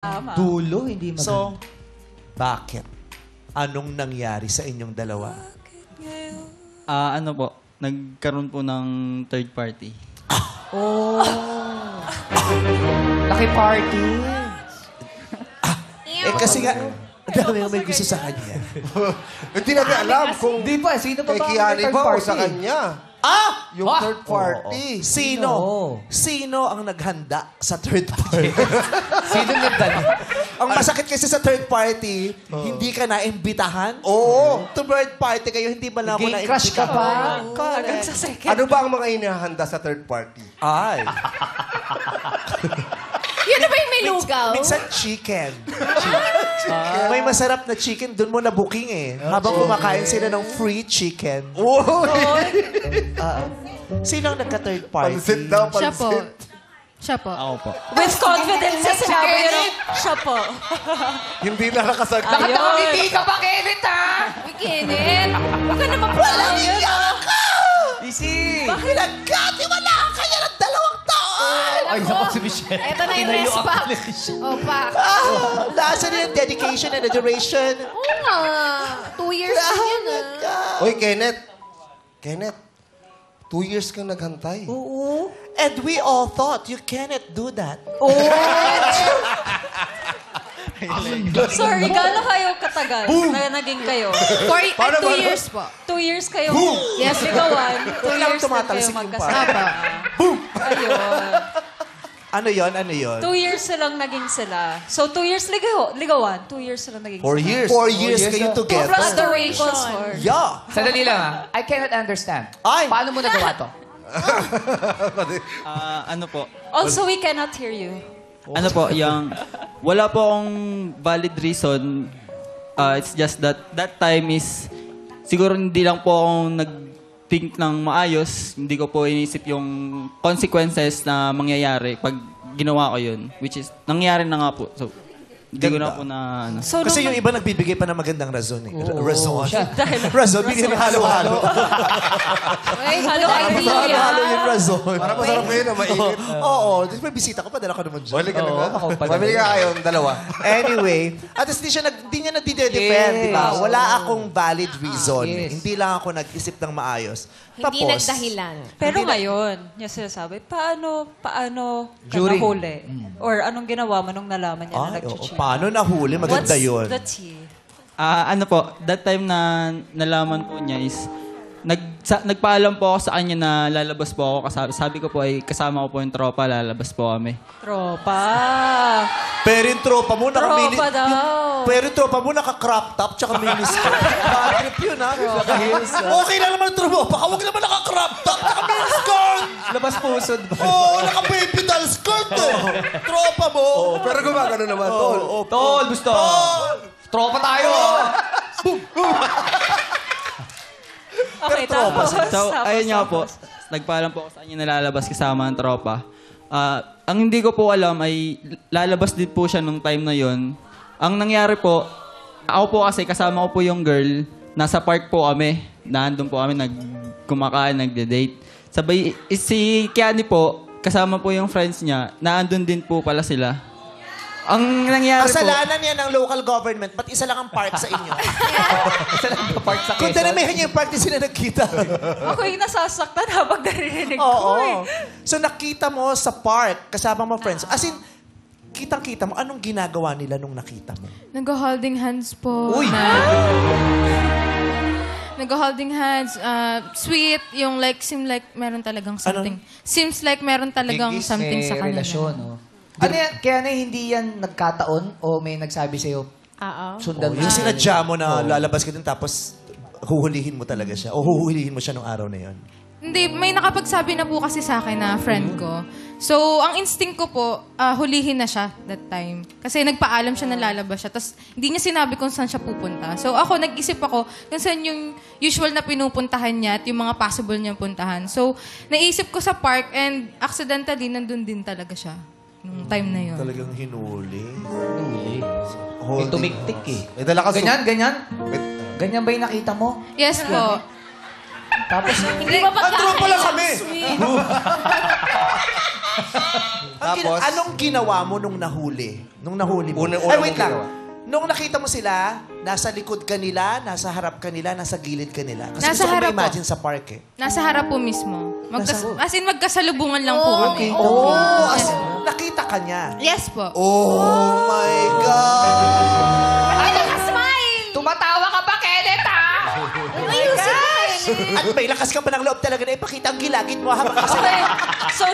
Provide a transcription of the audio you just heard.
Tama. Dulo, hindi maganda. So, bakit? Anong nangyari sa inyong dalawa? Ano po, nagkaroon po ng third party. Oh. Laki party. Kasi nga, dami may gusto sa kanya. Hindi natin alam kung Di pa, sino pa kay ba ang Kiani third ba o party? sa kanya. Yung third party. Sino? Sino ang naghanda sa third party? Sino nagdala? Ang masakit kasi sa third party, hindi ka na-imbitahan. Oo. To third party kayo, hindi ba na ako Game na-imbitahan? crush ka pa? Correct. Sa second. Ano ba ang mga inihahanda sa third party? Ay. Yun ba yung may lugaw? Minsan chicken. May masarap na chicken, doon mo na booking eh. Habang kumakain sila ng free chicken. Sino ang nagka-third party? Pansit daw, Siya po. pansit. Siya po. Ako po. With confidence na sinabi yun. Siya po. Hindi na nakasagot. Ayun. ka pa, Kenneth, ha? Kenneth, huwag ka naman pala yun. Easy. Pinagkatiwala kaya ng 2 taon! Ay, naku si Michelle. Ito na yung respack. Opa. Nasaan yung dedication and adoration? Oo nga. 2 years na yun Uy, Kenneth. Kenneth, 2 years kang naghantay. Oo. And we all thought you cannot do that. Sorry, gano'n kayo katagal na naging kayo? 2 years po. 2 years kayo. Yes, ligawan. 2 Walang years na kayo tumatalsik yung magkasama. Ayun. Ano yon? Ano yon? 2 years silang naging sila. So, 2 years ligawan. 2 years silang naging 4 years. 4 years kayo together. Plus the equals 4. Yeah. Sandali lang, ha? I cannot understand. Ay. Paano mo nagawa to? Ano po, Also, we cannot hear you. ano po, yung wala po akong valid reason. It's just that time is siguro hindi lang po akong nag-think ng maayos. Hindi ko po inisip yung consequences na mangyayari pag ginawa ko yun. Which is, nangyari na nga po. So, hindi ko na po na... Ano. So, Kasi yung iba nagbibigay pa ng magandang razon eh. Razon. Razon, bigyan ng halo-halo. Ay, halo idea. Halo-halo yung razon. Para masarap ngayon na mainit. Oo. Di ba bisita ko, padala ko naman dyan. Balik ka na nga. Pabili ka kayo, dalawa. Anyway, at least hindi niya nagdi-defend, di ba? Yes. Wala akong valid reason. Yes. Hindi lang ako nag-isip ng maayos. Hindi Tapos, nagdahilan. Pero ngayon, yung sinasabi, paano ka During. nahuli? Or anong ginawa mo nung nalaman niya na Ay, oo. nag-cheat? Paano nahuli? Maganda yun. What's the tea? Ano po, that time na nalaman po niya is, nagpaalam po ako sa kanya na lalabas po ako. Sabi ko po ay kasama ko po yung tropa, lalabas po kami. Tropa. Pero yung tropa mo, Tropa daw. Pero yung tropa mo, naka-crop top, tsaka miniskirt. Bad trip yun, ha? Okay lang naman yung tropa. Baka huwag naman naka-crop top, tsaka miniskirt. Labas pusod ba? Oo, naka-baby doll skirt, eh. Tropa mo. Pero gumagano naman, tol. Tol, gusto. Tropa tayo. Okay, tapos. So, ayun nga po. Nagpaalam po ako sa kanya na lalabas kasama ng tropa. Ang hindi ko po alam ay lalabas din po siya nung time na yon. Ang nangyari po, ako po kasi kasama ko po yung girl. Nasa park po kami. Nandun po kami, kumakain, nagde-date. Sabay, si Kiani po, kasama po yung friends niya, naandun din po pala sila. Ang nangyari Kasalanan yan ng local government. Ba't isa lang ang park sa inyo? Isa lang pa part sa Kung Quezon. dinamihan niyo yung park, di sila nagkita. Ako yung nasasaktan habang naririnig ko Oo. eh. So nakita mo sa park, kasama mo friends. As in, kitang-kita mo, anong ginagawa nila nung nakita mo? Nag-holding hands po. Uy! Nag-holding hands. Sweet. Yung like, seem like meron talagang something. Seems like meron talagang something sa kanila. relasyon, no? Ano yan? Kaya na hindi yan nagkataon o may nagsabi sa'yo, Oo. sundan mo? Yung sinadya mo na lalabas ka din tapos huhulihin mo talaga siya. O huhulihin mo siya nung araw na yon. Hindi, may nakapagsabi na po kasi sa akin na friend ko. So, ang instinct ko po, hulihin na siya that time. Kasi nagpaalam siya na lalabas siya. Tapos, hindi niya sinabi kung saan siya pupunta. So, ako, nag-isip ako kung saan yung usual na pinupuntahan niya at yung mga possible niyang puntahan. So, naisip ko sa park and accidentally, nandun din talaga siya. Nung time na yun. Talagang hinuli. May tumiktik eh. May dala ka Ganyan, ganyan? Ganyan ba yung nakita mo? Yes po. Tapos, Hindi ba Ang tropa lang kami! Tapos? Anong ginawa mo nung nahuli? Nung nahuli mo? Una Ay, wait mong lang. ginawa. Nung nakita mo sila, nasa likod ka nila, nasa harap ka nila, nasa gilid ka nila. Kasi Nasa gusto ko harap po. ma-imagine sa park eh. Nasa harap po mismo. As in, magkasalubungan lang po kami. Oh, as in, nakita ka niya. Yes po. Oh my God! Ay, nakasmile! Tumatawa ka pa, Kenneth, ha? At may lakas ka pa ng loob talaga na ipakita ang gilagid mo habang kasi Okay. So,